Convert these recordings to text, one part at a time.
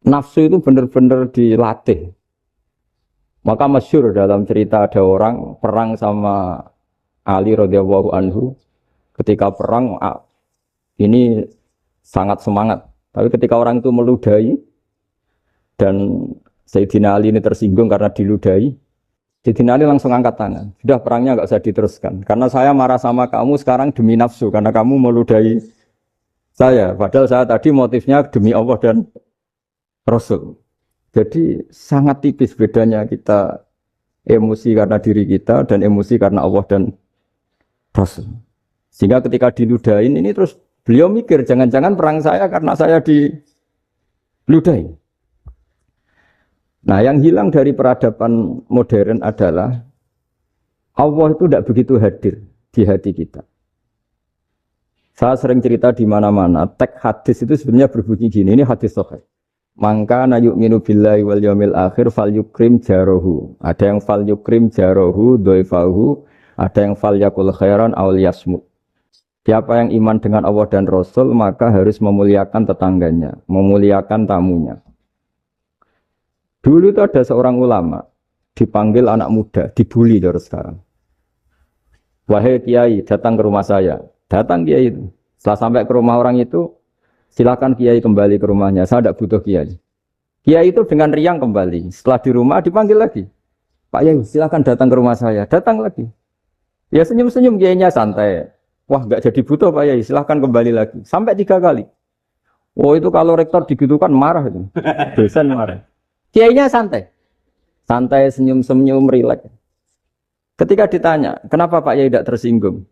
Nafsu itu benar-benar dilatih. Maka masyhur dalam cerita ada orang perang sama Ali radhiyallahu anhu. Ketika perang ini sangat semangat. Tapi ketika orang itu meludahi dan Sayyidina Ali ini tersinggung karena diludahi, Sayyidina Ali langsung angkat tangan. Sudah perangnya enggak usah diteruskan. Karena saya marah sama kamu sekarang demi nafsu karena kamu meludahi saya. Padahal saya tadi motifnya demi Allah dan Rasul. Jadi sangat tipis bedanya kita emosi karena diri kita dan emosi karena Allah dan Rasul. Sehingga ketika diludahin ini terus beliau mikir jangan-jangan perang saya karena saya diludahi. Nah yang hilang dari peradaban modern adalah Allah itu tidak begitu hadir di hati kita. Saya sering cerita di mana-mana, teks hadis itu sebenarnya berbunyi gini, ini hadis sahih. Mangka na yu'minu billahi wal yaumil akhir fal yukrim jarohu. Ada yang fal yukrim jarohu doifahu, ada yang fal yakul khairan aw liyasmut. Siapa yang iman dengan Allah dan Rasul maka harus memuliakan tetangganya, memuliakan tamunya. Dulu itu ada seorang ulama dipanggil anak muda, dibully dari sekarang. Wahai kiai, datang ke rumah saya. Datang kiai itu. Setelah sampai ke rumah orang itu, silakan kiai kembali ke rumahnya. Saya tidak butuh kiai. Kiai itu dengan riang kembali. Setelah di rumah dipanggil lagi. Pak Yai, silakan datang ke rumah saya. Datang lagi. Ya senyum-senyum kiainya santai. Wah, nggak jadi butuh Pak Yai. Silakan kembali lagi. Sampai 3 kali. Oh itu kalau rektor digitukan marah itu. Dosen marah. Kiainya santai. Santai, senyum-senyum, rileks. Ketika ditanya, kenapa Pak Yai tidak tersinggung?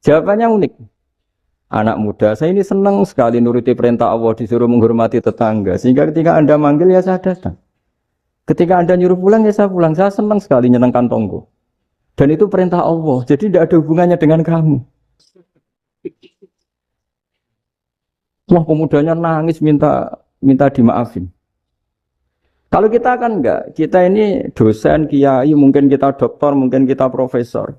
Jawabannya unik. Anak muda, saya ini senang sekali nuruti perintah Allah, disuruh menghormati tetangga. Sehingga ketika Anda manggil, ya saya datang. Ketika Anda nyuruh pulang, ya saya pulang. Saya senang sekali nyenangkan tonggo. Dan itu perintah Allah, jadi tidak ada hubungannya dengan kamu. Wah, pemudanya nangis minta dimaafin. Kalau kita kan enggak, kita ini dosen, kiai, mungkin kita dokter, mungkin kita profesor.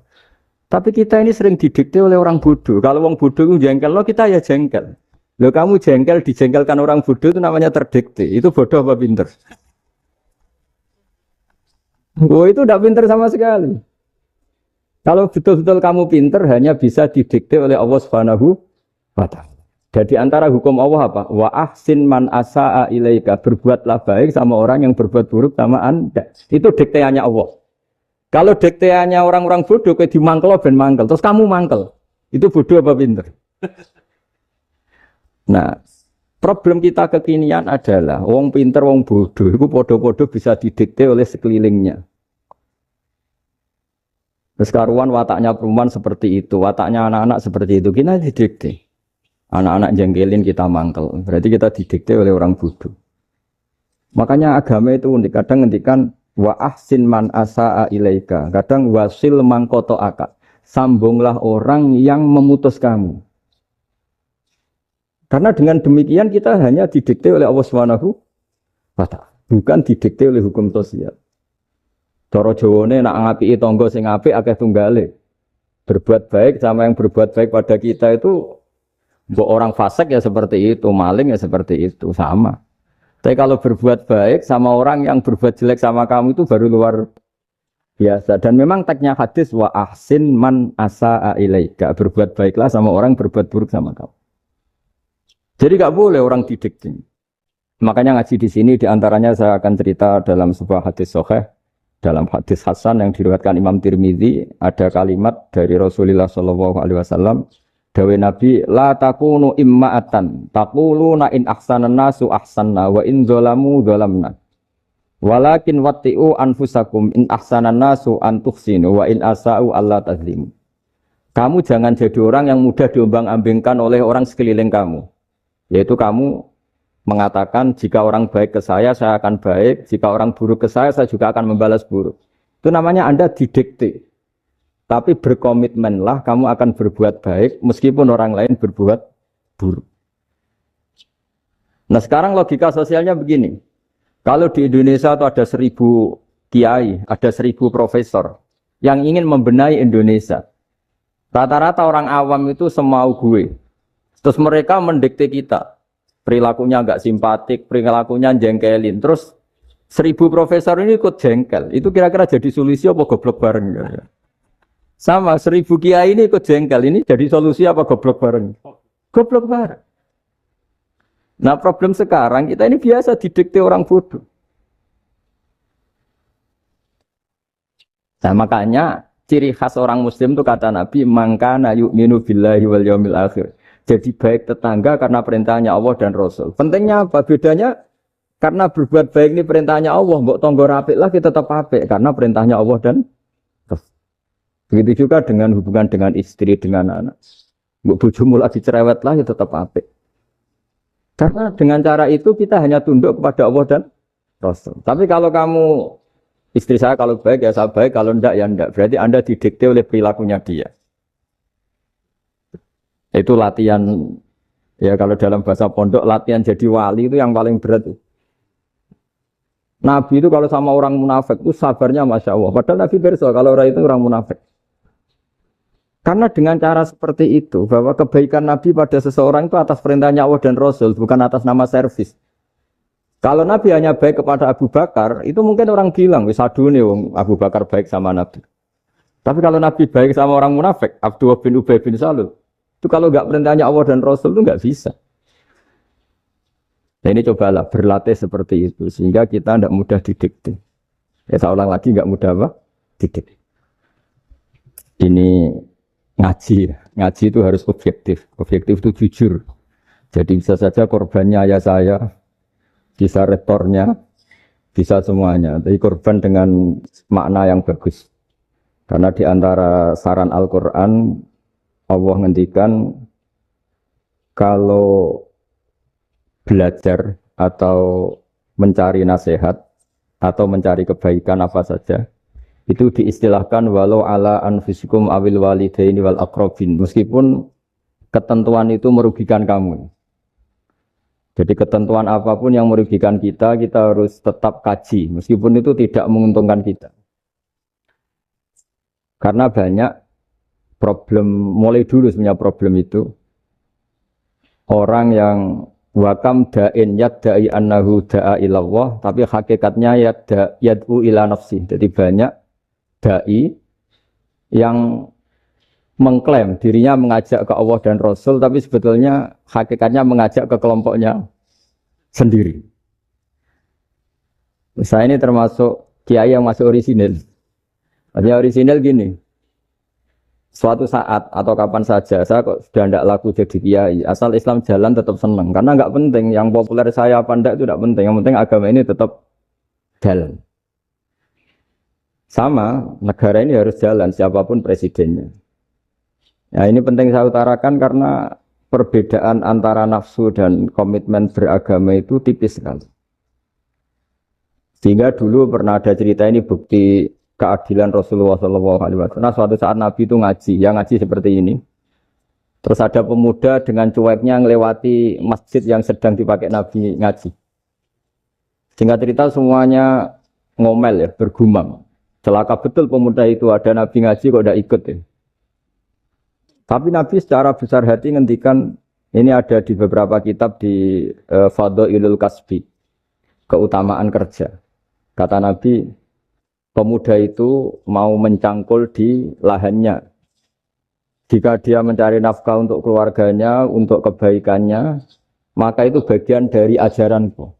Tapi kita ini sering didikte oleh orang bodoh. Kalau orang bodoh itu jengkel, lo kita ya jengkel. Lo kamu jengkel, dijengkelkan orang bodoh itu namanya terdikte. Itu bodoh apa pinter? Oh itu tidak pinter sama sekali. Kalau betul-betul kamu pinter, hanya bisa didikte oleh Allah Subhanahu wa Ta'ala. Jadi antara hukum Allah apa? Wa ahsin man asa'a ilaika. Berbuatlah baik sama orang yang berbuat buruk sama Anda. Itu dikteannya Allah. Kalau dikteannya orang-orang bodoh, kayak dimangkel ben mangkel, terus kamu mangkel. Itu bodoh apa pinter? Nah, problem kita kekinian adalah wong pinter, wong bodoh, itu bodoh-bodoh bisa didikte oleh sekelilingnya. Terus karuan wataknya perempuan seperti itu, wataknya anak-anak seperti itu, kita didikte. Anak-anak jengkelin kita mangkel, berarti kita didikte oleh orang bodoh. Makanya agama itu unik, kadang ngendikan wa ahsin man asa'a ilaika, kadang wasil man qata'aka, sambunglah orang yang memutus kamu. Karena dengan demikian kita hanya didikte oleh Allah Subhanahu wa Ta'ala, bukan didikte oleh hukum sosial. Cara Jawane nak ngapiki tangga sing apik akeh tunggale. Berbuat baik sama yang berbuat baik pada kita itu, mbok orang fasik ya seperti itu, maling ya seperti itu, sama. Tapi kalau berbuat baik sama orang yang berbuat jelek sama kamu itu baru luar biasa. Dan memang teksnya hadis wa ahsin man asa'a ilaika. Berbuat baiklah sama orang berbuat buruk sama kamu. Jadi enggak boleh orang didikte. Makanya ngaji di sini diantaranya saya akan cerita dalam sebuah hadis sahih, dalam hadis hasan yang diriwayatkan Imam Tirmidzi ada kalimat dari Rasulullah SAW. Dawe Nabi, la takunu imma'atan, taquluna in ahsanan nasu ahsanna, wa in zolamu zolamna. Walakin watti'u anfusakum in ahsanan nasu antuhsinu, wa in asa'u Allah tazlimu. Kamu jangan jadi orang yang mudah diombang-ambingkan oleh orang sekeliling kamu. Yaitu kamu mengatakan, jika orang baik ke saya akan baik, jika orang buruk ke saya juga akan membalas buruk. Itu namanya Anda didikte. Tapi berkomitmenlah kamu akan berbuat baik meskipun orang lain berbuat buruk. Nah sekarang logika sosialnya begini. Kalau di Indonesia itu ada 1000 kiai, ada 1000 profesor yang ingin membenahi Indonesia. Rata-rata orang awam itu semau gue. Terus mereka mendikte kita. perilakunya nggak simpatik, perilakunya jengkelin. Terus 1000 profesor ini ikut jengkel. Itu kira-kira jadi solusi apa goblok bareng? Ya? Sama 1000 kiai ini ikut jengkel. Ini jadi solusi apa goblok bareng? Goblok bareng. Nah problem sekarang kita ini biasa didikte orang bodoh. Nah makanya ciri khas orang muslim itu kata Nabi mangkana yu'minu billahi wal yaumil akhir. Jadi baik tetangga karena perintahnya Allah dan Rasul. Pentingnya apa? Bedanya karena berbuat baik ini perintahnya Allah, mbok tonggo apik lah kita tetap apik karena perintahnya Allah dan Rasul. Begitu juga dengan hubungan dengan istri, dengan anak. Mbok bojomu lagi cerewet lah ya tetap apik. Karena dengan cara itu kita hanya tunduk kepada Allah dan Rasul. Tapi kalau kamu istri saya kalau baik ya saya baik, kalau enggak ya enggak. Berarti Anda didikte oleh perilakunya dia. Itu latihan, ya kalau dalam bahasa pondok, latihan jadi wali itu yang paling berat. Nabi itu kalau sama orang munafik itu sabarnya Masya Allah. Padahal Nabi berso kalau orang itu orang munafik. Karena dengan cara seperti itu, bahwa kebaikan Nabi pada seseorang itu atas perintahnya Allah dan Rasul, bukan atas nama servis. Kalau Nabi hanya baik kepada Abu Bakar, itu mungkin orang bilang, wis adune wong Abu Bakar baik sama Nabi. Tapi kalau Nabi baik sama orang munafik, Abdullah bin Ubay bin Salul, itu kalau nggak perintahnya Allah dan Rasul itu nggak bisa. Nah ini cobalah berlatih seperti itu, sehingga kita tidak mudah didikte. Ya saya ulang lagi, nggak mudah apa? Didikte. Ini ngaji itu harus objektif. Objektif itu jujur. Jadi bisa saja korbannya ayah saya, bisa rektornya, bisa semuanya. Tapi korban dengan makna yang bagus. Karena di antara saran Al-Quran, Allah ngendikan kalau belajar atau mencari nasihat atau mencari kebaikan apa saja itu diistilahkan walau ala anfusikum awil walidaini wal aqrabin, meskipun ketentuan itu merugikan kamu. Jadi ketentuan apapun yang merugikan kita harus tetap kaji meskipun itu tidak menguntungkan kita. Karena banyak problem, mulai dulu sebenarnya problem itu orang yang wakam da'in yadda'i annahu da'a ilallah tapi hakikatnya yad'u ila nafsi. Jadi banyak da'i yang mengklaim dirinya mengajak ke Allah dan Rasul tapi sebetulnya hakikatnya mengajak ke kelompoknya sendiri. Saya ini termasuk kiai yang masih orisinil. Artinya orisinil gini, suatu saat atau kapan saja saya kok sudah tidak laku jadi kiai, asal Islam jalan tetap senang, karena nggak penting yang populer saya apa enggak itu tidak penting, yang penting agama ini tetap jalan. Sama negara ini harus jalan siapapun presidennya. Ya ini penting saya utarakan karena perbedaan antara nafsu dan komitmen beragama itu tipis sekali. Sehingga dulu pernah ada cerita ini bukti keadilan Rasulullah SAW. Nah suatu saat Nabi itu ngaji, yang ngaji seperti ini. Terus ada pemuda dengan cueknya ngelewati masjid yang sedang dipakai Nabi ngaji. Singkat cerita semuanya ngomel ya, bergumam. Celaka betul pemuda itu, ada Nabi ngaji kok tidak ikut ya. Tapi Nabi secara besar hati ngendikan, ini ada di beberapa kitab di Fadhailul Kasbi, keutamaan kerja. Kata Nabi, pemuda itu mau mencangkul di lahannya. Jika dia mencari nafkah untuk keluarganya, untuk kebaikannya, maka itu bagian dari ajaranku.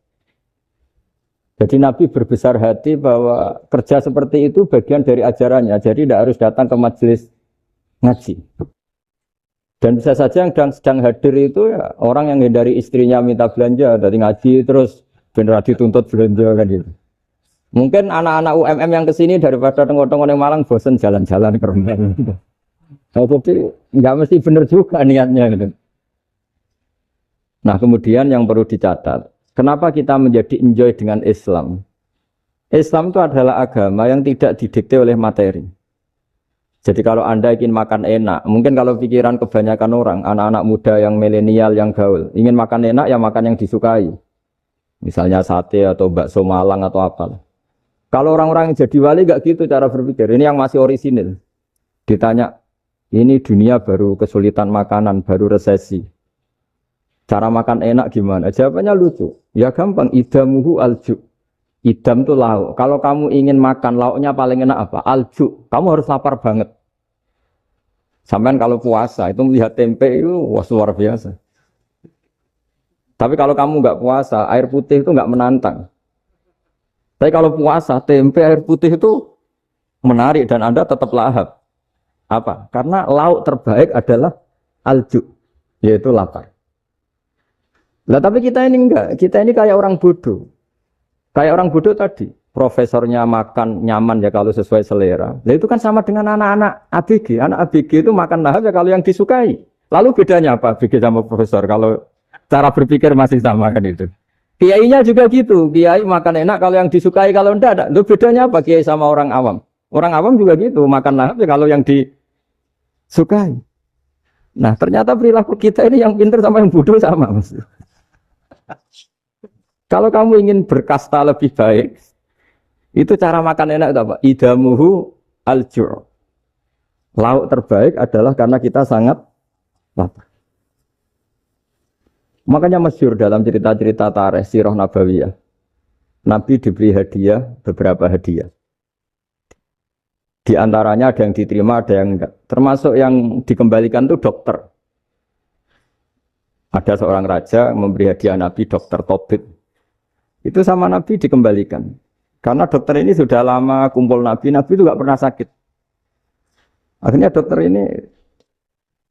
Jadi Nabi berbesar hati bahwa kerja seperti itu bagian dari ajarannya. Jadi tidak harus datang ke majelis ngaji. Dan bisa saja yang sedang hadir itu ya orang yang hindari istrinya minta belanja dari ngaji terus benar dituntut belanja kan gitu. Mungkin anak-anak UMM yang kesini daripada tengok-tengok yang Malang bosan jalan-jalan ke Rembang. Jadi nggak mesti benar juga niatnya gitu. Nah kemudian yang perlu dicatat, kenapa kita menjadi enjoy dengan Islam? Islam itu adalah agama yang tidak didikte oleh materi. Jadi kalau Anda ingin makan enak, mungkin kalau pikiran kebanyakan orang, anak-anak muda yang milenial, yang gaul, ingin makan enak ya makan yang disukai. Misalnya sate atau bakso Malang atau apa. Kalau orang-orang yang jadi wali gak gitu cara berpikir. Ini yang masih orisinil. Ditanya, ini dunia baru kesulitan makanan, baru resesi. Cara makan enak gimana? Jawabannya lucu. Ya gampang, idamuhu alju. Idam itu lauk. Kalau kamu ingin makan lauknya paling enak apa? Alju. Kamu harus lapar banget. Sampai kalau puasa itu melihat tempe itu wah luar biasa. Tapi kalau kamu nggak puasa, air putih itu nggak menantang. Tapi kalau puasa, tempe air putih itu menarik dan Anda tetap lahap. Apa? Karena lauk terbaik adalah alju, yaitu lapar. Lah tapi kita ini enggak, kita ini kayak orang bodoh. Kayak orang bodoh tadi, profesornya makan nyaman ya kalau sesuai selera. Nah itu kan sama dengan anak-anak ABG. Anak ABG itu makan lahap ya kalau yang disukai. Lalu bedanya apa ABG sama profesor? Kalau cara berpikir masih sama kan itu. Kiainya juga gitu, kiai makan enak kalau yang disukai, kalau enggak ada. Lalu bedanya apa kiai sama orang awam? Orang awam juga gitu, makan lahap ya kalau yang disukai. Nah ternyata perilaku kita ini yang pintar sama yang bodoh sama. Kalau kamu ingin berkasta lebih baik, itu cara makan enak itu apa? Idamuhu al-jur. Lauk terbaik adalah karena kita sangat lapar. Makanya masyhur dalam cerita-cerita tarikh sirah nabawiyah. Nabi diberi hadiah, beberapa hadiah. Di antaranya ada yang diterima, ada yang enggak. Termasuk yang dikembalikan itu dokter. Ada seorang raja memberi hadiah Nabi dokter Tobit. Itu sama Nabi dikembalikan. Karena dokter ini sudah lama kumpul Nabi itu nggak pernah sakit. Akhirnya dokter ini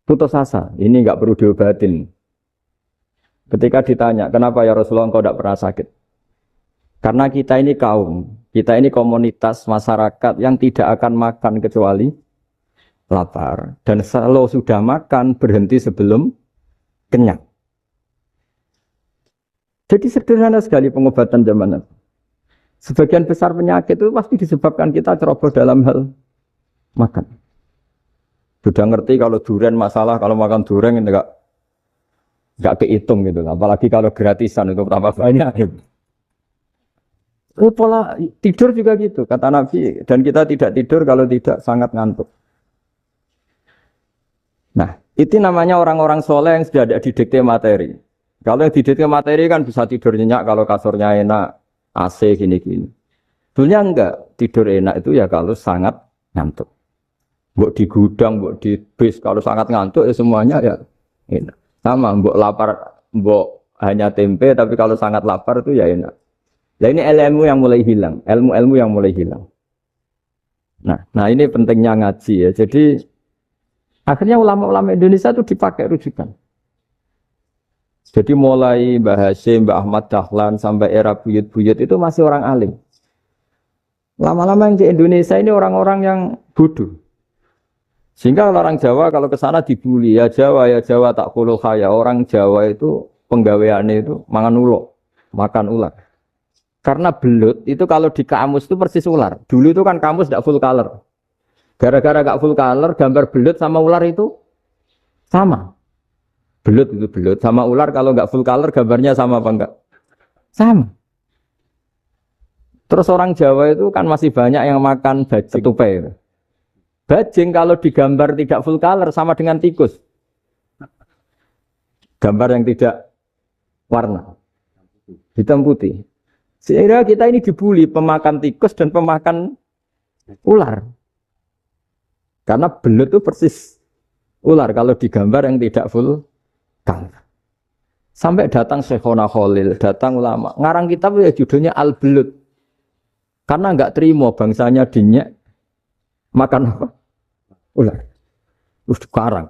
putus asa, ini nggak perlu diobatin. Ketika ditanya, kenapa ya Rasulullah engkau tidak pernah sakit? Karena kita ini kaum, kita ini komunitas masyarakat yang tidak akan makan kecuali lapar. Dan kalau sudah makan, berhenti sebelum kenyang. Jadi sederhana sekali pengobatan zaman itu. Sebagian besar penyakit itu pasti disebabkan kita ceroboh dalam hal makan. Sudah ngerti kalau durian masalah, kalau makan durian enggak kehitung gitu. Apalagi kalau gratisan itu tambah banyak. Gitu. Pola tidur juga gitu, kata Nabi. Dan kita tidak tidur kalau tidak sangat ngantuk. Nah, itu namanya orang-orang soleh yang sudah ada didikte materi. Kalau yang didikte materi kan bisa tidur nyenyak kalau kasurnya enak, AC gini-gini. Sebenarnya enggak, tidur enak itu ya kalau sangat ngantuk. Mbok di gudang, mbok di bis, kalau sangat ngantuk ya semuanya ya enak. Sama, mbok lapar, mbok hanya tempe, tapi kalau sangat lapar itu ya enak. Nah ini ilmu yang mulai hilang, ilmu-ilmu yang mulai hilang. Nah ini pentingnya ngaji ya. Jadi akhirnya ulama-ulama Indonesia itu dipakai rujukan. Jadi mulai Mbah Hasyim, Mbah Ahmad Dahlan sampai era buyut-buyut itu masih orang alim. Lama-lama yang di Indonesia ini orang-orang yang bodoh. Sehingga orang Jawa kalau ke sana dibully, ya Jawa tak kulul khaya. Orang Jawa itu penggaweannya itu mangan ulo, makan ular. Karena belut itu kalau di kamus itu persis ular. Dulu itu kan kamus tidak full color. Gara-gara gak full color, gambar belut sama ular itu sama. Belut itu belut sama ular kalau nggak full color gambarnya sama apa enggak? Sama. Terus orang Jawa itu kan masih banyak yang makan bajing tupai. Bajing kalau digambar tidak full color sama dengan tikus. Gambar yang tidak warna hitam putih. Sehingga kita ini dibully pemakan tikus dan pemakan ular. Karena belut itu persis ular kalau digambar yang tidak full color. Sampai datang Syekhona Khalil, datang ulama. Ngarang kitab ya judulnya Al-Belut. Karena enggak terima bangsanya dinyek makan apa? Ular. Terus karang.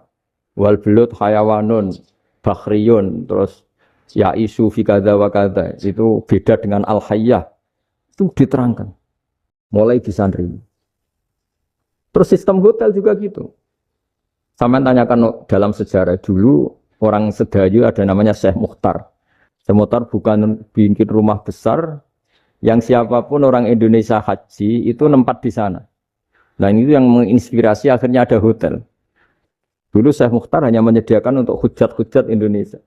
Wal belut hayawanun bakhriyun terus ya isu fi kadza wa kadza. Itu beda dengan al-hayyah. Itu diterangkan. Mulai bisa nerima. Terus sistem hotel juga gitu. Sampai tanyakan dalam sejarah dulu orang Sedayu ada namanya Syekh Mukhtar. Syekh Mukhtar bukan bikin rumah besar yang siapapun orang Indonesia haji itu nempat di sana. Nah itu yang menginspirasi akhirnya ada hotel. Dulu Syekh Mukhtar hanya menyediakan untuk hujat-hujat Indonesia.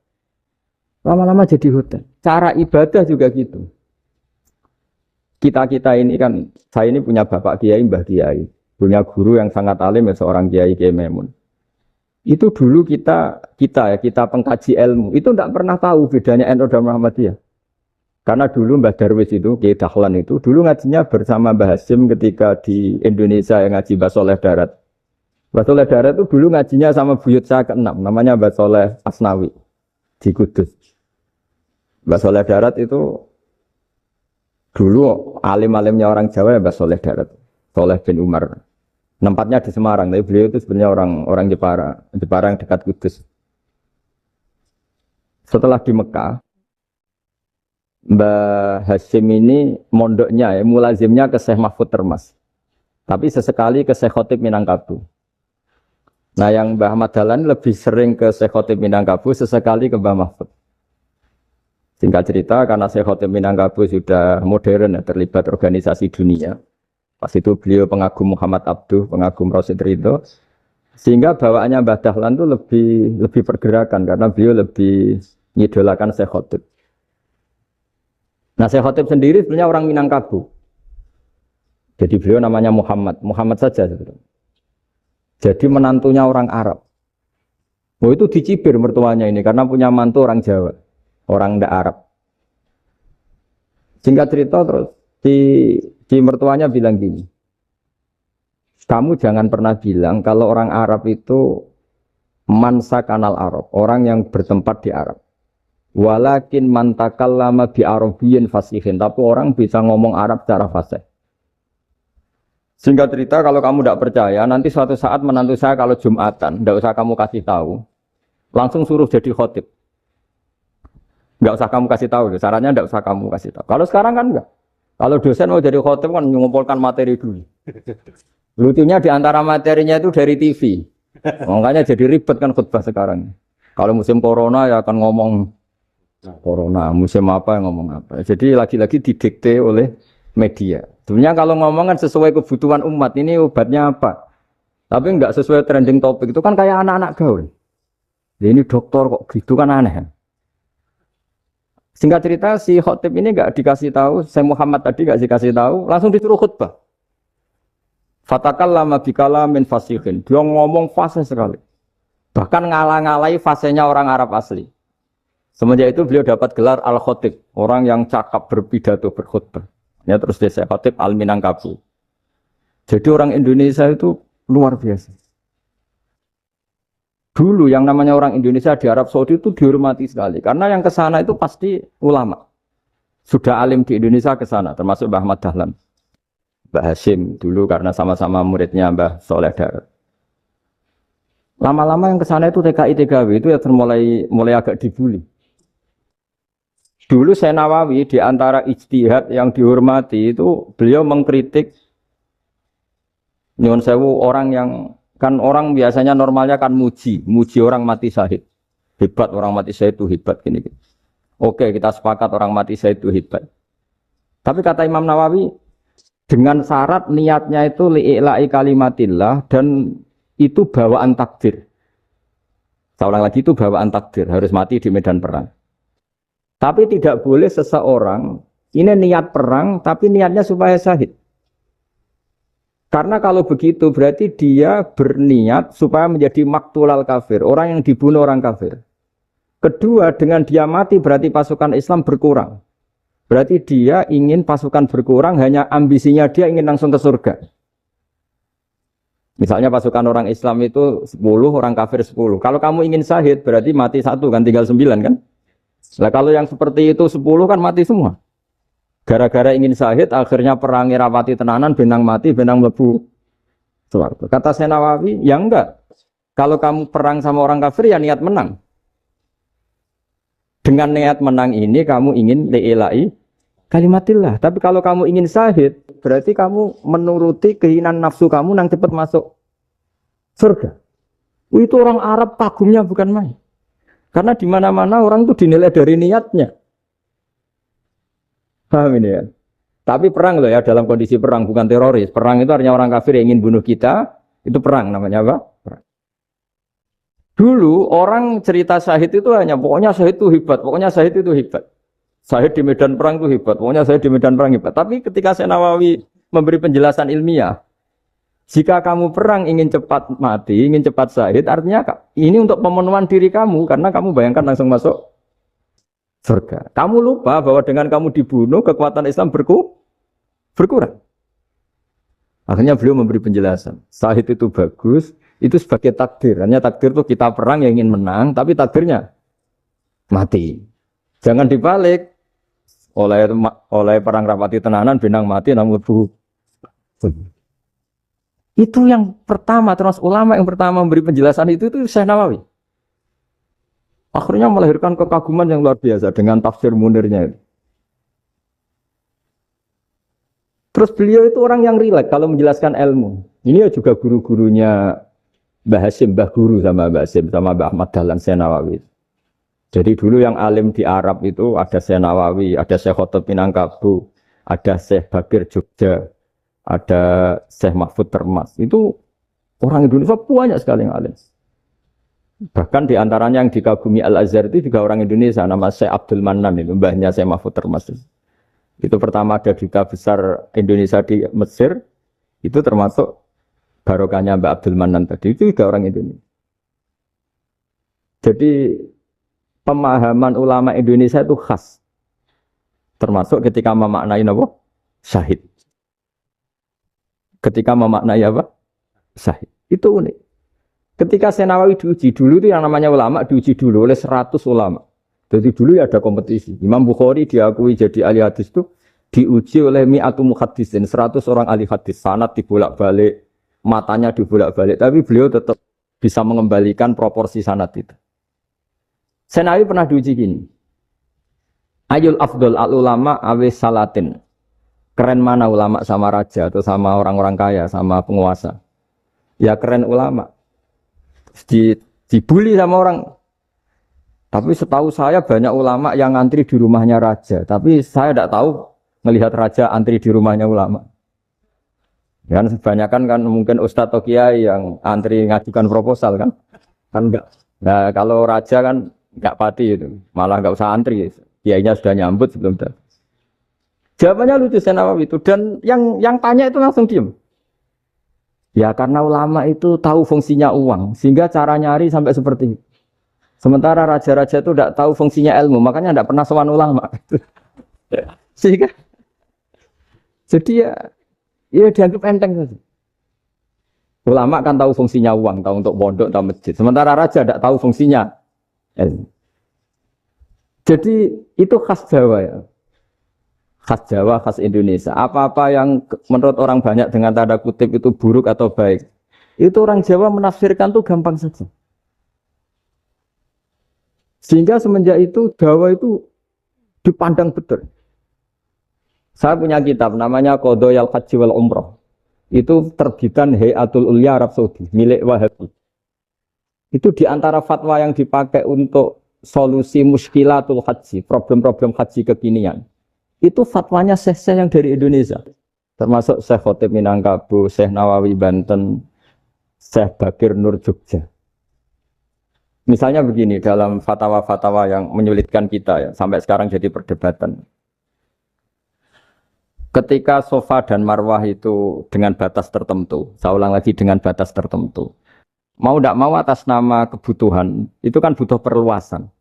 Lama-lama jadi hotel. Cara ibadah juga gitu. Kita-kita ini kan, saya ini punya bapak kiai, mbah kiai. Punya guru yang sangat alim ya seorang kiai Kiai Maimun. Itu dulu kita pengkaji ilmu itu tidak pernah tahu bedanya NU dan Muhammadiyah. Karena dulu Mbah Darwis itu, Kiai Dahlan itu dulu ngajinya bersama Mbah Hasyim ketika di Indonesia yang ngaji Mbah Soleh Darat. Mbah Soleh Darat itu dulu ngajinya sama buyut saya ke-6, namanya Mbah Soleh Asnawi di Kudus. Mbah Soleh Darat itu dulu alim-alimnya orang Jawa ya Mbah Soleh Darat, Soleh bin Umar. Tempatnya di Semarang, tapi beliau itu sebenarnya orang Jepara yang dekat Kudus. Setelah di Mekah, Mbah Hasyim ini mondoknya, mulazimnya ke Syekh Mahfud Termas. Tapi sesekali ke Syekh Khotib Minangkabau. Nah yang Mbah Ahmad Dahlan lebih sering ke Syekh Khotib Minangkabau, sesekali ke Mbah Mahfud. Singkat cerita, karena Syekh Khotib Minangkabau sudah modern, terlibat organisasi dunia. Pas itu beliau pengagum Muhammad Abduh, pengagum Rasid Ridho. Sehingga bawaannya Mbah Dahlan itu lebih pergerakan, karena beliau lebih ngidolakan Syekh Khotib. Nah, Syekh Khotib sendiri sebenarnya orang Minangkabau. Jadi beliau namanya Muhammad saja sebetulnya. Jadi menantunya orang Arab. Oh itu dicibir mertuanya ini karena punya mantu orang Jawa, orang ndak Arab. Singkat cerita terus di mertuanya bilang gini, kamu jangan pernah bilang kalau orang Arab itu mansa kanal Arab, orang yang bertempat di Arab. Walakin mantakallama bi arabiyyin fasihin, tapi orang bisa ngomong Arab secara fasih. Singkat cerita kalau kamu tidak percaya, nanti suatu saat menantu saya kalau Jumatan, tidak usah kamu kasih tahu, langsung suruh jadi khotib. Tidak usah kamu kasih tahu, syaratnya tidak usah kamu kasih tahu. Kalau sekarang kan enggak. Kalau dosen mau jadi khotib kan mengumpulkan materi dulu. Lucunya di antara materinya itu dari TV. Makanya jadi ribet kan khutbah sekarang. Kalau musim corona ya akan ngomong corona, musim apa yang ngomong apa. Jadi lagi-lagi didikte oleh media. Sebenarnya kalau ngomong kan sesuai kebutuhan umat, ini obatnya apa. Tapi enggak sesuai trending topik, itu kan kayak anak-anak gaul. Ya ini dokter kok gitu kan aneh. Singkat cerita si khotib ini enggak dikasih tahu, Syekh Muhammad tadi enggak dikasih tahu, langsung disuruh khutbah. Fatakallama bikalamin fasihin. Dia ngomong fasih sekali. Bahkan ngalah-ngalahi fasihnya orang Arab asli. Semenjak itu beliau dapat gelar Al-Khotib, orang yang cakap berpidato berkhutbah. Ya terus dia Syekh Khotib Al-Minangkabau. Jadi orang Indonesia itu luar biasa. Dulu yang namanya orang Indonesia di Arab Saudi itu dihormati sekali. Karena yang ke sana itu pasti ulama. Sudah alim di Indonesia ke sana, termasuk Mbah Ahmad Dahlan. Mbah Hasyim dulu karena sama-sama muridnya Mbah Soleh Darat. Lama-lama yang ke sana itu TKI TKW itu ya mulai agak dibully. Dulu Syekh Nawawi di antara ijtihad yang dihormati itu beliau mengkritik nyuwun sewu orang yang kan orang biasanya normalnya kan muji orang mati syahid. Hebat orang mati syahid itu hebat gini. Oke, kita sepakat orang mati syahid itu hebat. Tapi kata Imam Nawawi dengan syarat niatnya itu li'ila'i kalimatillah dan itu bawaan takdir. Saya ulang lagi itu bawaan takdir, harus mati di medan perang. Tapi tidak boleh seseorang ini niat perang tapi niatnya supaya syahid. Karena kalau begitu berarti dia berniat supaya menjadi maktulal kafir, orang yang dibunuh orang kafir. Kedua, dengan dia mati berarti pasukan Islam berkurang. Berarti dia ingin pasukan berkurang, hanya ambisinya dia ingin langsung ke surga. Misalnya pasukan orang Islam itu 10, orang kafir 10. Kalau kamu ingin syahid berarti mati 1 kan, tinggal 9 kan. Nah kalau yang seperti itu 10 kan mati semua. Gara-gara ingin syahid akhirnya perangi rapati tenanan, benang mati, benang lebu. Kata Syekh Nawawi, ya enggak. Kalau kamu perang sama orang kafir ya niat menang. Dengan niat menang ini kamu ingin li'ila'i kalimatillah. Tapi kalau kamu ingin syahid, berarti kamu menuruti keinginan nafsu kamu yang cepat masuk surga. Itu orang Arab kagumnya bukan main. Karena di mana-mana orang itu dinilai dari niatnya. Paham ini ya? Tapi perang loh ya, dalam kondisi perang, bukan teroris. Perang itu artinya orang kafir yang ingin bunuh kita, itu perang namanya apa? Perang. Dulu orang cerita syahid itu hanya pokoknya syahid itu hebat, pokoknya syahid itu hebat. Syahid di medan perang itu hebat, pokoknya syahid di medan perang hebat. Tapi ketika Syekh Nawawi memberi penjelasan ilmiah, Jika kamu perang ingin cepat mati, ingin cepat syahid, artinya ini untuk pemenuhan diri kamu karena kamu bayangkan langsung masuk surga. Kamu lupa bahwa dengan kamu dibunuh kekuatan Islam berkurang. Akhirnya beliau memberi penjelasan. Syahid itu bagus, itu sebagai takdir. Hanya takdir itu kita perang yang ingin menang, tapi takdirnya mati. Jangan dibalik. Oleh perang rapati tenanan, benang mati, namun itu yang pertama, terus ulama yang pertama memberi penjelasan itu Syekh Nawawi. Akhirnya melahirkan kekaguman yang luar biasa dengan tafsir Munirnya itu. Terus beliau itu orang yang rileks kalau menjelaskan ilmu. Ini ya juga guru-gurunya Mbah Hasyim, Mbah Guru sama Mbah Hasyim, sama Mbah Ahmad Dahlan Syekh Nawawi. Jadi dulu yang alim di Arab itu ada Syekh Nawawi, ada Syekh Khotib Minangkabau, ada Syekh Bakir Jogja, ada Syekh Mahfud Termas. Itu orang Indonesia banyak sekali yang alim. Bahkan di antaranya yang dikagumi Al-Azhar itu juga orang Indonesia, nama Syekh Abdul Manan, itu mbahnya Syekh Mahfud Termas. Itu pertama ada duta besar Indonesia di Mesir, itu termasuk barokahnya Mbak Abdul Manan tadi, itu juga orang Indonesia. Jadi pemahaman ulama Indonesia itu khas, termasuk ketika memaknai apa? Syahid. Ketika memaknai apa? Syahid. Itu unik. Ketika Syekh Nawawi diuji dulu itu yang namanya ulama diuji dulu oleh 100 ulama. Jadi dulu ya ada kompetisi. Imam Bukhari diakui jadi ahli hadis itu diuji oleh mi'atu muhaddisin, 100 orang ahli hadis. Sanad dibolak-balik, matanya dibolak-balik, tapi beliau tetap bisa mengembalikan proporsi sanad itu. Syekh Nawawi pernah diuji gini. Ayul afdol al ulama awis salatin. Keren mana ulama sama raja atau sama orang-orang kaya, sama penguasa? Ya keren ulama. Dibully sama orang. Tapi setahu saya banyak ulama yang antri di rumahnya raja. Tapi saya tidak tahu melihat raja antri di rumahnya ulama. Kan kebanyakan kan mungkin ustadz atau kiai yang antri ngajukan proposal kan. Kan enggak. Nah kalau raja kan enggak pati itu. Malah enggak usah antri. Kiainya sudah nyambut sebelum datang. Jawabannya lucu Syekh Nawawi itu. Dan yang tanya itu langsung diem. Ya karena ulama itu tahu fungsinya uang. Sehingga cara nyari sampai seperti itu. Sementara raja-raja itu tidak tahu fungsinya ilmu, makanya tidak pernah sowan ulama. Sehingga, jadi ya dianggap enteng saja. Ulama kan tahu fungsinya uang, tahu untuk pondok, tahu masjid. Sementara raja tidak tahu fungsinya ilmu. Jadi itu khas Jawa ya, khas Jawa, khas Indonesia. Apa-apa yang menurut orang banyak dengan tanda kutip itu buruk atau baik, itu orang Jawa menafsirkan tuh gampang saja. Sehingga semenjak itu Jawa itu dipandang betul. Saya punya kitab namanya Qadhayal Haji wal Umrah. Itu terbitan Hayatul Ulya Arab Saudi, milik Wahabi. Itu diantara fatwa yang dipakai untuk solusi muskilatul haji, problem-problem haji kekinian. Itu fatwanya syekh-syekh yang dari Indonesia. Termasuk Syekh Khotib Minangkabau, Syekh Nawawi Banten, Syekh Bakir Nur Jogja. Misalnya begini, dalam fatwa-fatwa yang menyulitkan kita ya, sampai sekarang jadi perdebatan. Ketika Safa dan Marwah itu dengan batas tertentu, saya ulang lagi dengan batas tertentu. Mau tidak mau atas nama kebutuhan, itu kan butuh perluasan.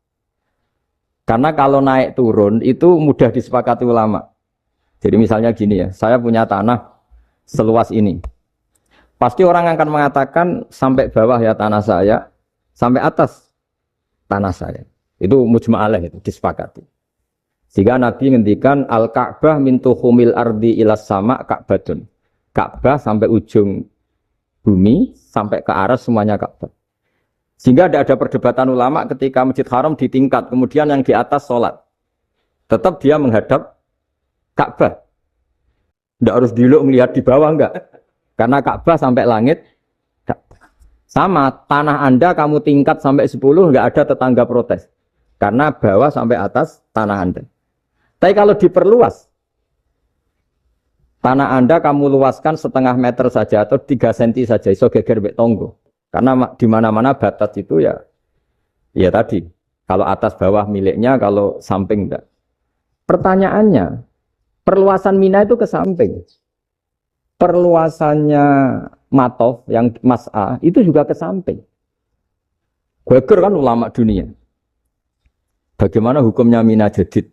Karena kalau naik turun itu mudah disepakati ulama. Jadi misalnya gini ya, saya punya tanah seluas ini. Pasti orang akan mengatakan sampai bawah ya tanah saya, sampai atas tanah saya. Itu mujma' alaih, itu disepakati. Sehingga Nabi ngendikan al-Ka'bah min tuhumil ardi ilas sama Ka'batun. Ka'bah sampai ujung bumi, sampai ke aras semuanya Ka'bah. Sehingga tidak ada perdebatan ulama ketika Masjid Haram ditingkat, kemudian yang di atas sholat. Tetap dia menghadap Ka'bah. Tidak harus diluk melihat di bawah, enggak. Karena Ka'bah sampai langit. Sama, tanah Anda kamu tingkat sampai 10, enggak ada tetangga protes. Karena bawah sampai atas tanah Anda. Tapi kalau diperluas, tanah Anda kamu luaskan setengah meter saja atau 3 cm saja, iso geger mbek tonggo. Karena di mana-mana batas itu ya tadi. Kalau atas bawah miliknya, kalau samping enggak. Pertanyaannya, perluasan Mina itu ke samping. Perluasannya matof, yang mas'a, itu juga ke samping. Geger kan ulama dunia. Bagaimana hukumnya mina jadid?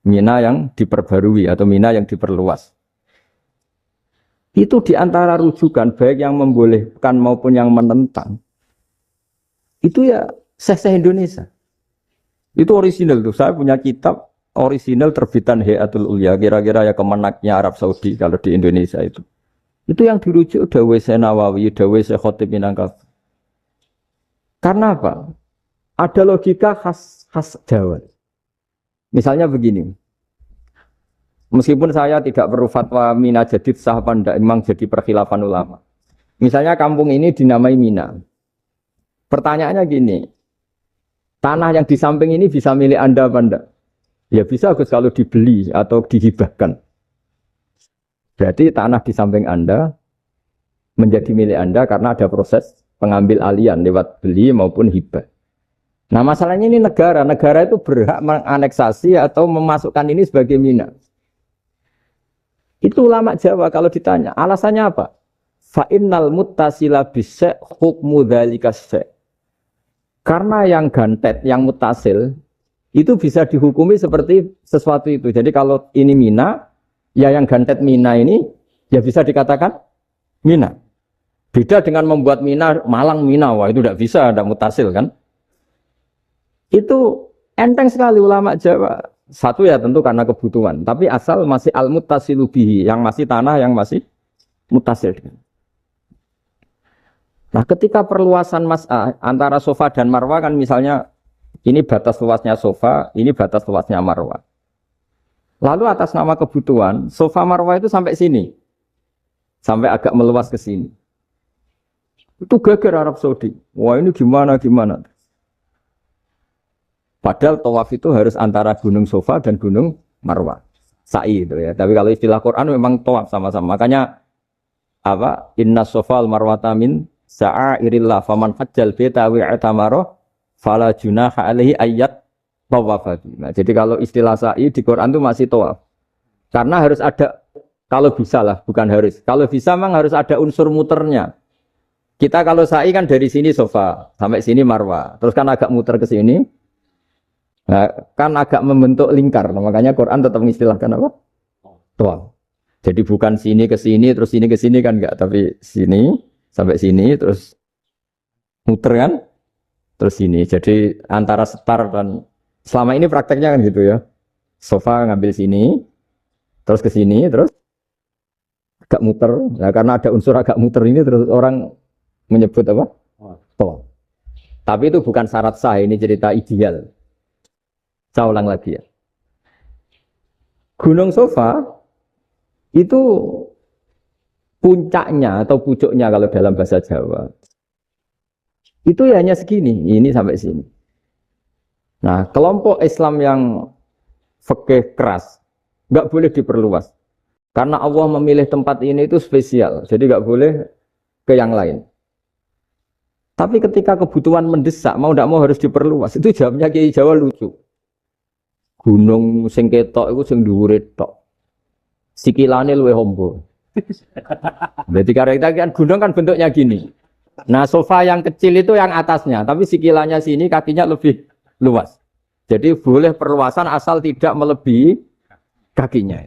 Mina yang diperbarui atau mina yang diperluas. Itu diantara rujukan, baik yang membolehkan maupun yang menentang. Itu ya Syekh Indonesia. Itu original tuh. Saya punya kitab original terbitan Hayatul Ulya, kira-kira ya kemenaknya Arab Saudi kalau di Indonesia itu. Itu yang dirujuk Dawei Syekh Nawawi, Dawei Syekh Khotib Minangkabau. Karena apa? Ada logika khas Jawa. Misalnya begini. Meskipun saya tidak perlu fatwa Mina jadid sah apa enggak, memang jadi perkhilafan ulama. Misalnya kampung ini dinamai Mina. Pertanyaannya gini. Tanah yang di samping ini bisa milik Anda apa enggak? Ya bisa Gus kalau dibeli atau dihibahkan. Berarti tanah di samping Anda menjadi milik Anda karena ada proses pengambil alian lewat beli maupun hibah. Nah masalahnya ini negara itu berhak menganeksasi atau memasukkan ini sebagai mina. Itu ulama Jawa kalau ditanya, alasannya apa? Fa'innal muttasila bisek hukmu dzalika syek. Karena yang gantet, yang mutasil itu bisa dihukumi seperti sesuatu itu. Jadi kalau ini mina, ya yang gantet mina ini ya bisa dikatakan mina. Beda dengan membuat mina, malang mina, wah itu tidak bisa, tidak mutasil kan. Itu enteng sekali ulama Jawa. Satu ya tentu karena kebutuhan, tapi asal masih al-muttasilu bihi, yang masih tanah, yang masih mutasil. Nah ketika perluasan antara sofa dan marwah kan misalnya, ini batas luasnya sofa, ini batas luasnya marwah. Lalu atas nama kebutuhan, sofa marwah itu sampai sini. Sampai agak meluas ke sini. Itu geger Arab Saudi. Wah ini gimana. Padahal tawaf itu harus antara gunung Sofa dan gunung Marwah. Sa'i itu ya. Tapi kalau istilah Quran memang tawaf sama-sama. Makanya apa? Inna Sofal Marwata min sa'airillah faman hajjal baita wa i'tamara fala junaha alaihi ayat tawafati. Nah, jadi kalau istilah sa'i di Quran itu masih tawaf. Karena harus ada, kalau bisa lah, bukan harus. Kalau bisa memang harus ada unsur muternya. Kita kalau sa'i kan dari sini Sofa sampai sini Marwah. Terus kan agak muter ke sini. Nah, kan agak membentuk lingkar. Nah, makanya Quran tetap mengistilahkan apa? Tawaf. Jadi bukan sini ke sini terus sini ke sini kan enggak, tapi sini sampai sini terus muter kan? Terus sini. Jadi antara setar dan selama ini prakteknya kan gitu ya. Sofa ngambil sini terus ke sini terus agak muter. Nah, karena ada unsur agak muter ini terus orang menyebut apa? Tawaf. Tapi itu bukan syarat sah, ini cerita ideal. Saya ulang lagi ya. Gunung Sofa itu puncaknya atau pucuknya kalau dalam bahasa Jawa. Itu ya hanya segini, ini sampai sini. Nah, kelompok Islam yang fikih keras nggak boleh diperluas. Karena Allah memilih tempat ini itu spesial, jadi nggak boleh ke yang lain. Tapi ketika kebutuhan mendesak, mau tidak mau harus diperluas. Itu jawabnya Kiai Jawa lucu. Gunung sing ketok iku sing dhuwure tok. Sikilane luwih hombo. Berarti kan gunung kan bentuknya gini. Nah, sofa yang kecil itu yang atasnya, tapi sikilannya sini kakinya lebih luas. Jadi boleh perluasan asal tidak melebihi kakinya.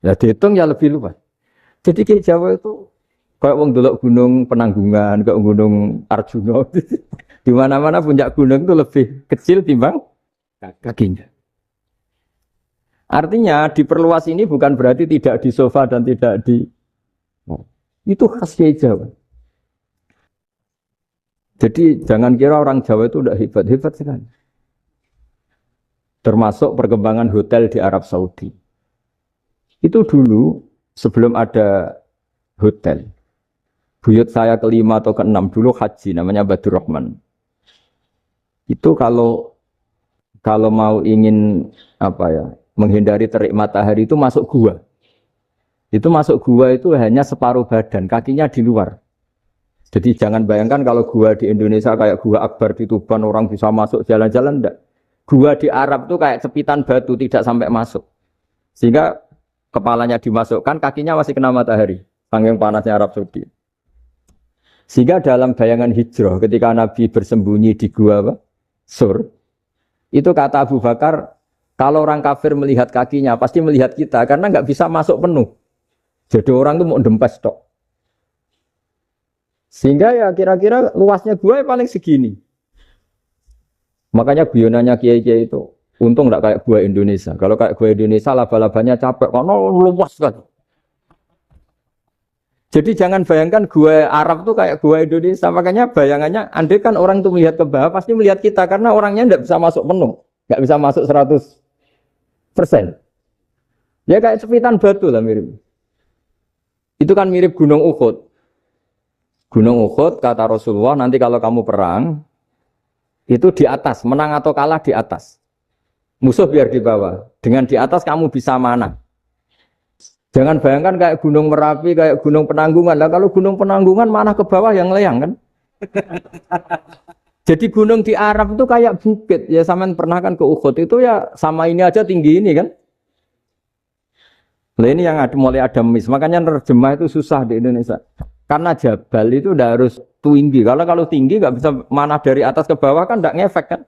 Ya dihitung ya lebih luas. Jadi Kiai Jawa itu kayak wong delok gunung Penanggungan, kayak gunung Arjuna. Di mana-mana puncak gunung itu lebih kecil timbang kakinya. Artinya diperluas ini bukan berarti tidak di sofa dan tidak di... Itu khas Kiai Jawa. Jadi jangan kira orang Jawa itu udah hebat-hebat sekali. Termasuk perkembangan hotel di Arab Saudi. Itu dulu sebelum ada hotel. Buyut saya kelima atau keenam dulu haji, namanya Badur Rahman. Itu kalau mau ingin apa ya, menghindari terik matahari itu masuk gua. Itu masuk gua itu hanya separuh badan, kakinya di luar. Jadi jangan bayangkan kalau gua di Indonesia kayak gua Akbar di Tuban orang bisa masuk jalan-jalan, enggak. Gua di Arab itu kayak cepitan batu, tidak sampai masuk. Sehingga kepalanya dimasukkan, kakinya masih kena matahari. Saking panasnya Arab Saudi. Sehingga dalam bayangan hijrah ketika Nabi bersembunyi di gua apa? Sur, itu kata Abu Bakar, kalau orang kafir melihat kakinya pasti melihat kita karena nggak bisa masuk penuh. Jadi orang itu mau dempes tok. Sehingga ya kira-kira luasnya gua paling segini. Makanya guyonannya kiai-kiai itu untung nggak kayak gua Indonesia. Kalau kayak gua Indonesia laba-labanya capek karena luas kan. Jadi jangan bayangkan gua Arab tuh kayak gua Indonesia. Makanya bayangannya, andai kan orang tuh melihat ke bawah pasti melihat kita karena orangnya nggak bisa masuk penuh, nggak bisa masuk 100%. Ya kayak cepitan batu lah mirip. Itu kan mirip Gunung Uhud. Gunung Uhud kata Rasulullah nanti kalau kamu perang itu di atas, menang atau kalah di atas. Musuh biar di bawah. Dengan di atas kamu bisa mana? Jangan bayangkan kayak Gunung Merapi, kayak Gunung Penanggungan. Lah kalau Gunung Penanggungan mana ke bawah yang layang kan? Jadi gunung di Arab itu kayak bukit. Ya sampean pernah kan ke Uhud itu ya sama ini aja tinggi ini kan? Nah ini yang mulai ada mis. Makanya nerjemah itu susah di Indonesia. Karena jabal itu udah harus tinggi. Kalau tinggi nggak bisa mana dari atas ke bawah kan nggak ngefek kan?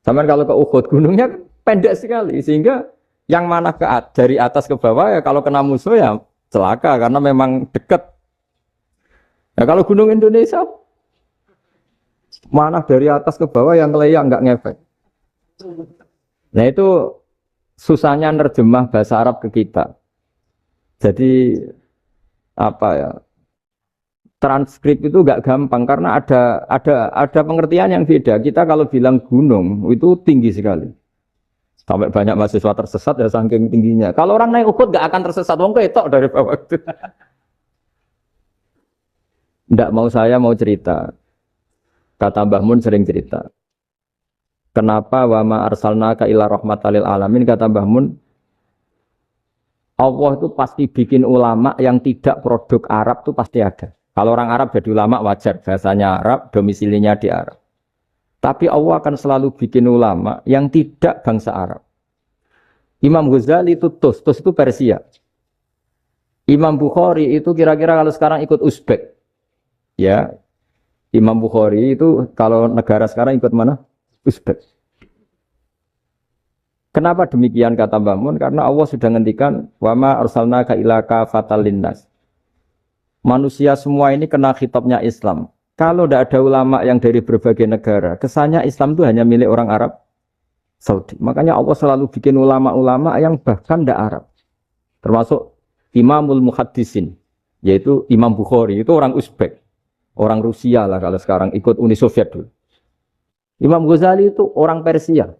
Sampean kalau ke Uhud gunungnya pendek sekali sehingga yang mana dari atas ke bawah ya kalau kena musuh ya celaka karena memang dekat. Ya kalau gunung Indonesia mana dari atas ke bawah yang layang nggak ngefek. Nah itu susahnya nerjemah bahasa Arab ke kita. Jadi apa ya? Transkrip itu nggak gampang karena ada pengertian yang beda. Kita kalau bilang gunung itu tinggi sekali. Sampai banyak mahasiswa tersesat ya saking tingginya. Kalau orang naik Uhud gak akan tersesat, wong ketok dari bawah itu. Nggak mau saya mau cerita. Kata Mbah Mun sering cerita. Kenapa wa ma arsalnaka illa rahmatan lil alamin, kata Mbah Mun, Allah itu pasti bikin ulama yang tidak produk Arab itu pasti ada. Kalau orang Arab jadi ulama wajar, bahasanya Arab, domisilinya di Arab. Tapi Allah akan selalu bikin ulama yang tidak bangsa Arab. Imam Ghazali itu Tus itu Persia. Imam Bukhari itu kira-kira kalau sekarang ikut Uzbek. Ya, Imam Bukhari itu kalau negara sekarang ikut mana? Uzbek. Kenapa demikian kata Mbah Mun? Karena Allah sudah ngendikan wa ma arsalnaka illa kafatan linnas. Manusia semua ini kena khitabnya Islam. Kalau tidak ada ulama yang dari berbagai negara, kesannya Islam itu hanya milik orang Arab Saudi. Makanya Allah selalu bikin ulama-ulama yang bahkan tidak Arab. Termasuk Imamul Muhaddisin, yaitu Imam Bukhari, itu orang Uzbek. Orang Rusia lah kalau sekarang ikut Uni Soviet dulu. Imam Ghazali itu orang Persia.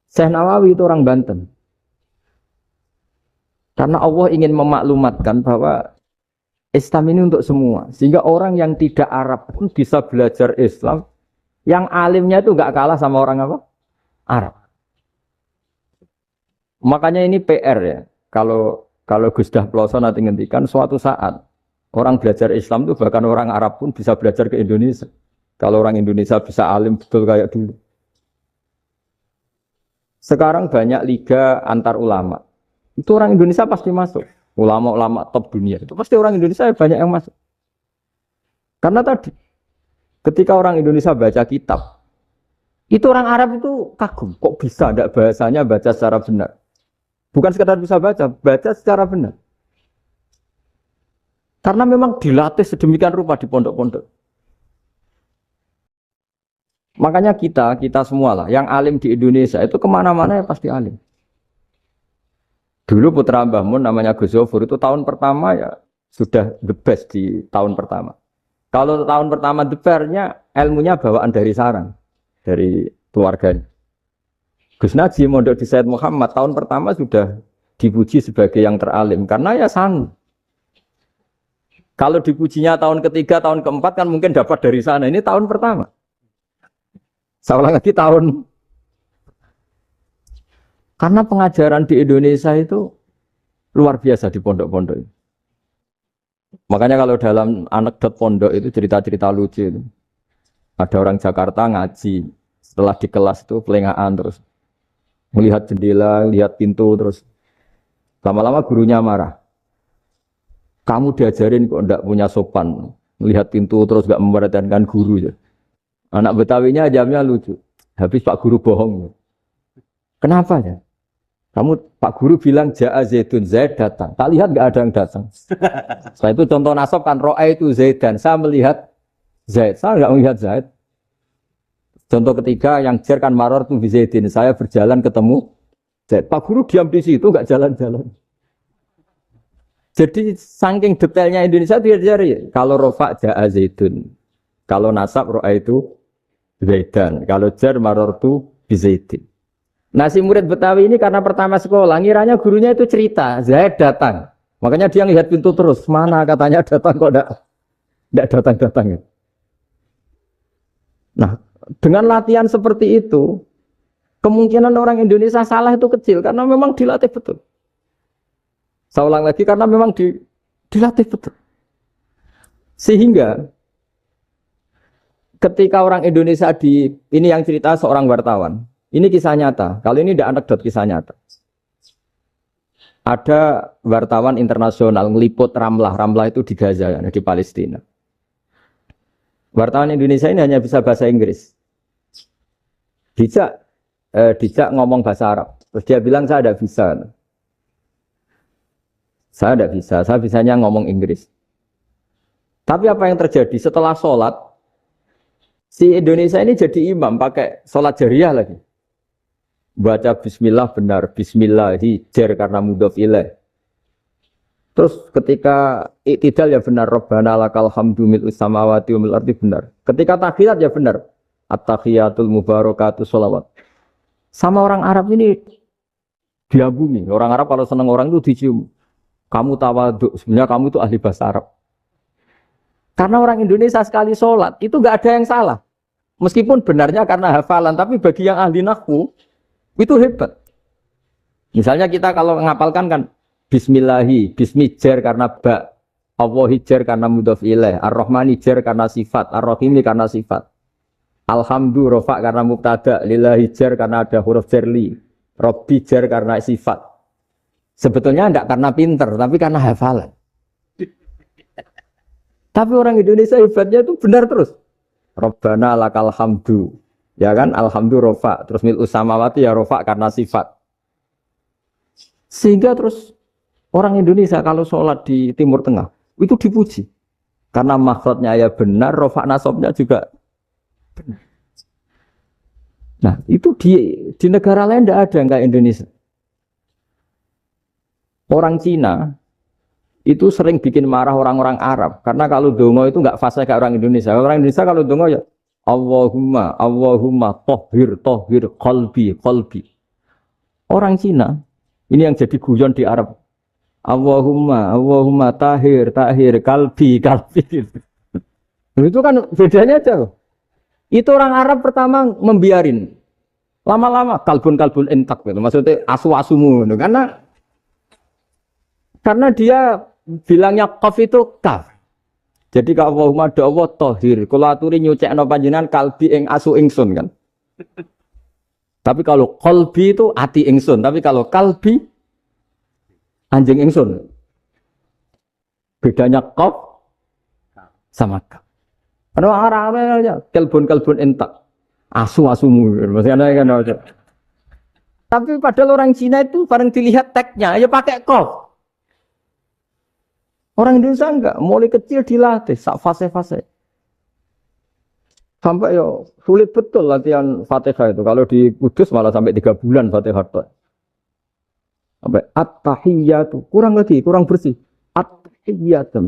Syekh Nawawi itu orang Banten. Karena Allah ingin memaklumatkan bahwa Islam ini untuk semua. Sehingga orang yang tidak Arab pun bisa belajar Islam. Yang alimnya itu nggak kalah sama orang apa? Arab. Makanya ini PR ya. Kalau Gus Dah Ploso nanti ngendikan suatu saat orang belajar Islam itu bahkan orang Arab pun bisa belajar ke Indonesia. Kalau orang Indonesia bisa alim betul kayak dulu. Sekarang banyak liga antar ulama. Itu orang Indonesia pasti masuk. Ulama-ulama top dunia itu pasti orang Indonesia banyak yang masuk. Karena tadi ketika orang Indonesia baca kitab, itu orang Arab itu kagum, kok bisa ada bahasanya baca secara benar. Bukan sekadar bisa baca secara benar. Karena memang dilatih sedemikian rupa di pondok-pondok. Makanya kita semua lah, yang alim di Indonesia itu kemana-mana ya pasti alim. Dulu putra Mbah Mun namanya Gus Zofur itu tahun pertama ya sudah the best di tahun pertama. Kalau tahun pertama the best-nya ilmunya bawaan dari sarang, dari keluarganya. Gus Najim mondok di Said Muhammad tahun pertama sudah dipuji sebagai yang teralim karena ya sanggup. Kalau dipujinya tahun ketiga, tahun keempat kan mungkin dapat dari sana. Ini tahun pertama. Saya ulang lagi tahun. Karena pengajaran di Indonesia itu luar biasa di pondok-pondok. Makanya kalau dalam anekdot pondok itu cerita-cerita lucu itu. Ada orang Jakarta ngaji, setelah di kelas itu pelengahan terus. Melihat jendela, lihat pintu terus. Lama-lama gurunya marah. Kamu diajarin kok ndak punya sopan, melihat pintu terus gak memperhatikan guru. Anak Betawinya jamnya lucu. Habis Pak Guru bohong. Kenapa ya? Kamu Pak Guru bilang Ja'a Zaidun, Zaid datang. Tak lihat gak ada yang datang. Setelah itu contoh nasab kan ro'a itu Zaidan. Saya melihat Zaid. Saya gak melihat Zaid. Contoh ketiga yang jar kan maror tuh Zaidin. Saya berjalan ketemu Zaid. Pak Guru diam di situ gak jalan-jalan. Jadi saking detailnya Indonesia dia cari. Kalau rofa Ja'a Zaidun. Kalau nasab ro'a itu Zaidan. Kalau jar maror tuh Zaidin. Nah si murid Betawi ini karena pertama sekolah, ngiranya gurunya itu cerita, Zaid datang. Makanya dia lihat pintu terus, mana katanya datang kok enggak datang-datang. Nah dengan latihan seperti itu, kemungkinan orang Indonesia salah itu kecil, karena memang dilatih betul. Saya ulang lagi, karena memang dilatih betul. Sehingga ketika orang Indonesia ini yang cerita seorang wartawan, ini kisah nyata. Kalau ini tidak anekdot, kisah nyata. Ada wartawan internasional ngeliput Ramlah. Ramlah itu di Gaza, di Palestina. Wartawan Indonesia ini hanya bisa bahasa Inggris. Dijak ngomong bahasa Arab. Terus dia bilang saya tidak bisa. Saya tidak bisa. Saya bisanya ngomong Inggris. Tapi apa yang terjadi setelah sholat? Si Indonesia ini jadi imam pakai sholat jariah lagi. Baca bismillah benar, bismillahi jar karena mudhof ilaih. Terus ketika iktidal ya benar, Rabbana lakal hamdu mil'us samawati wa mil'ul ardi benar. Ketika tahiyat ya benar, at-tahiyatul mubarakatuh sholawat. Sama orang Arab ini diagumi. Orang Arab kalau senang orang itu dicium. Kamu tawaduk, sebenarnya kamu itu ahli bahasa Arab. Karena orang Indonesia sekali sholat itu nggak ada yang salah. Meskipun benarnya karena hafalan, tapi bagi yang ahli nahwu itu hebat. Misalnya kita kalau ngapalkan kan bismillahi, bismi jar karena ba, Allahi jar karena mudhof ilaih, ar-rahmani jar karena sifat, ar-rahimi karena sifat. Alhamdu rofa karena mubtada, lillahi jar karena ada huruf jarli, robbi jar karena sifat. Sebetulnya enggak karena pinter, tapi karena hafalan. Tapi orang Indonesia hebatnya itu benar terus. Rabbana lakal hamdu. Ya kan, alhamdu rofa, terus mil'us samawati ya rofa karena sifat. Sehingga terus orang Indonesia kalau sholat di Timur Tengah itu dipuji. Karena makhrajnya ya benar, rofa nasabnya juga benar. Nah itu di negara lain tidak ada kayak Indonesia. Orang Cina itu sering bikin marah orang-orang Arab. Karena kalau dongo itu nggak fasih kayak orang Indonesia. Orang Indonesia kalau dongo ya Allahumma tohir qalbi. Orang Cina ini yang jadi guyon di Arab. Allahumma tahir qalbi. Itu kan bedanya jauh. Itu orang Arab pertama membiarin. Lama-lama kalbun entak gitu. Maksudnya asu-asumu gitu. Karena dia bilangnya qaf itu kaf. Jadi kalau Allahumma da'wa tohir, kalau aturi nyucekno panjenengan kalbi ing asu ingsun kan. Tapi kalau qalbi itu ati ingsun, tapi kalau kalbi anjing ingsun. Bedanya qaf sama kaf. Karena orang-orangnya kalbun entak, asu-asumu, maksudnya kan. Tapi padahal orang Cina itu bareng dilihat teksnya, ya pakai qaf. Orang Indonesia enggak, mulai kecil dilatih, sak fase-fase. Sampai yo sulit betul latihan Fatihah itu. Kalau di Kudus malah sampai 3 bulan Fatihah itu. Sampai at-tahiyyatu, kurang bersih. At-tahiyyatu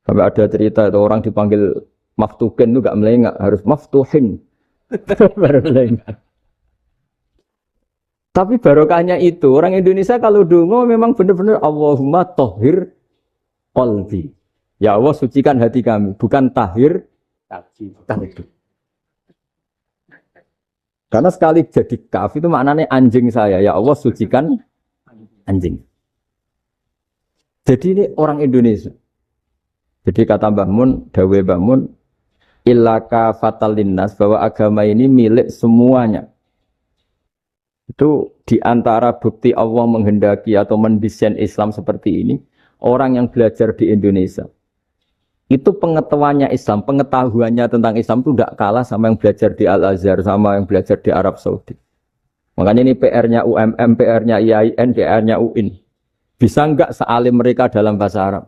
sampai ada cerita itu orang dipanggil maftuhin itu enggak melengak, harus maftuhin. Baru melengak. Tapi barokahnya itu, orang Indonesia kalau dongo memang benar-benar Allahumma tohir qalbi. Ya Allah sucikan hati kami, bukan tahir qalbi. Karena sekali jadi kaf itu maknanya anjing saya. Ya Allah sucikan anjing. Jadi ini orang Indonesia. Jadi kata Mbah Mun, Dawe Mbah Mun, illaka fatal linnas, bahwa agama ini milik semuanya. Itu diantara bukti Allah menghendaki atau mendesain Islam seperti ini. orang yang belajar di Indonesia itu pengetahuannya Islam, pengetahuannya tentang Islam itu tidak kalah sama yang belajar di Al-Azhar, sama yang belajar di Arab Saudi. Makanya ini PR-nya UMM, PR-nya IAIN, PR-nya UIN. Bisa enggak sealim mereka dalam bahasa Arab?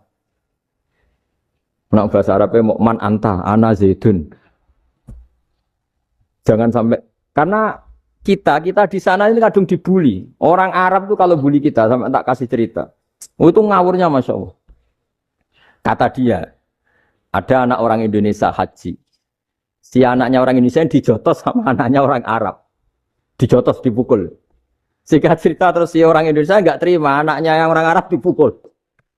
Nah, bahasa Arabnya mau man anta, ana zaidun. Jangan sampai, karena kita di sana ini kadung dibully. Orang Arab tuh kalau bully kita, sampai tak kasih cerita. Oh, itu ngawurnya Masya Allah. Kata dia, ada anak orang Indonesia haji. Si anaknya orang Indonesia dijotos sama anaknya orang Arab. Dijotos, dipukul. Sehingga cerita terus si orang Indonesia enggak terima, anaknya yang orang Arab dipukul.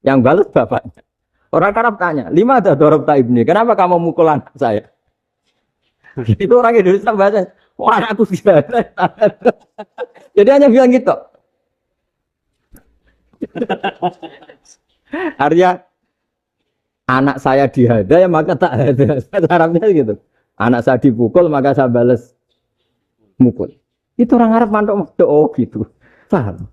Yang balas bapaknya. Orang Arab tanya, lima ada dorok ibni, kenapa kamu mukul anak saya? Itu orang Indonesia bahasa, wah anakku tidak. Jadi hanya bilang gitu. Artinya anak saya dihada ya maka tak ada. Arabnya gitu. Anak saya dipukul maka saya balas mukul. Itu orang Arab mantuk oh gitu. Paham?